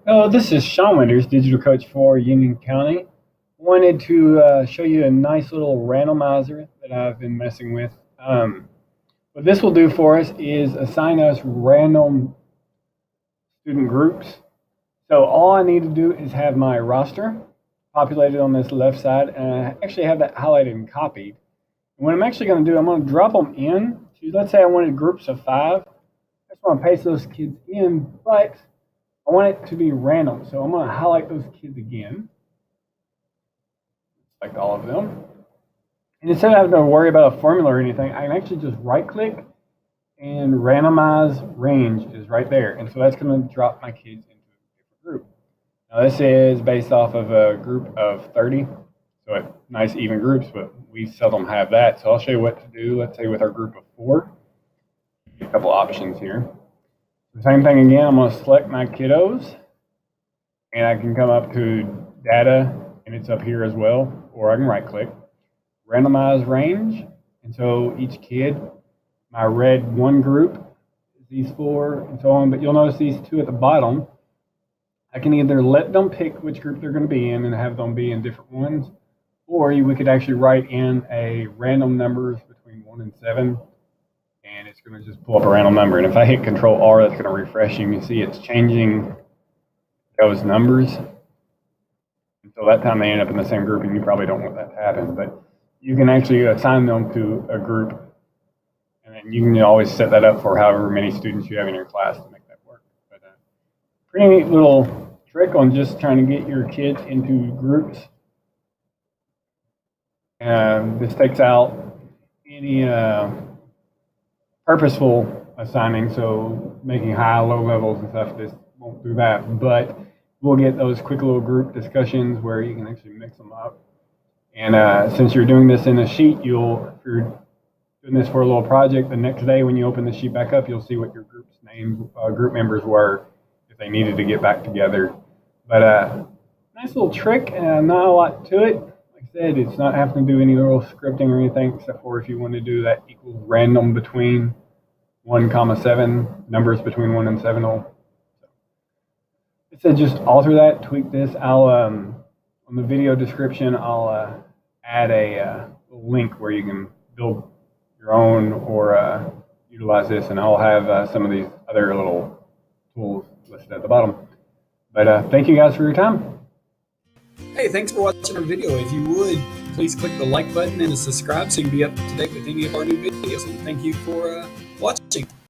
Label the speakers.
Speaker 1: Oh, this is Sean Winters, digital coach for Union County. Wanted to show you a nice little randomizer that I've been messing with. What this will do for us is assign us random student groups. So all I need to do is have my roster populated on this left side, and I actually have that highlighted and copied. And what I'm actually going to do, I'm going to drop them in. To, let's say I wanted groups of 5. I just want to paste those kids in, but I want it to be random. So I'm going to highlight those kids again. Select all of them. And instead of having to worry about a formula or anything, I can actually just right click and randomize range is right there. And so that's going to drop my kids into a different group. Now this is based off of a group of 30. So nice even groups, but we seldom have that. So I'll show you what to do. Let's say with our group of 4, a couple options here. The same thing again, I'm going to select my kiddos and I can come up to data and it's up here as well, or I can right click, randomize range. And so each kid, my red 1 group is these 4 and so on, but you'll notice these 2 at the bottom. I can either let them pick which group they're going to be in and have them be in different ones, or we could actually write in a random numbers between 1 and 7, and it's going to just pull up a random number. And if I hit Control R, that's going to refresh. You can see it's changing those numbers. And so that time they end up in the same group, and you probably don't want that to happen. But you can actually assign them to a group, and then you can always set that up for however many students you have in your class to make that work. But pretty neat little trick on just trying to get your kids into groups. This takes out any purposeful assigning, so making high, low levels and stuff. This won't do that, but we'll get those quick little group discussions where you can actually mix them up. And since you're doing this in a sheet, if you're doing this for a little project, the next day when you open the sheet back up, you'll see what your group's names, group members were, if they needed to get back together. But nice little trick, not a lot to it. Like I said, it's not having to do any little scripting or anything, except for if you want to do that equals random between 1, 7, numbers between 1 and 7. It said just alter that, tweak this. I'll on the video description, I'll add a link where you can build your own or utilize this, and I'll have some of these other little tools listed at the bottom. But thank you guys for your time.
Speaker 2: Hey, thanks for watching our video. If you would, please click the like button and subscribe so you can be up to date with any of our new videos. And thank you for watching.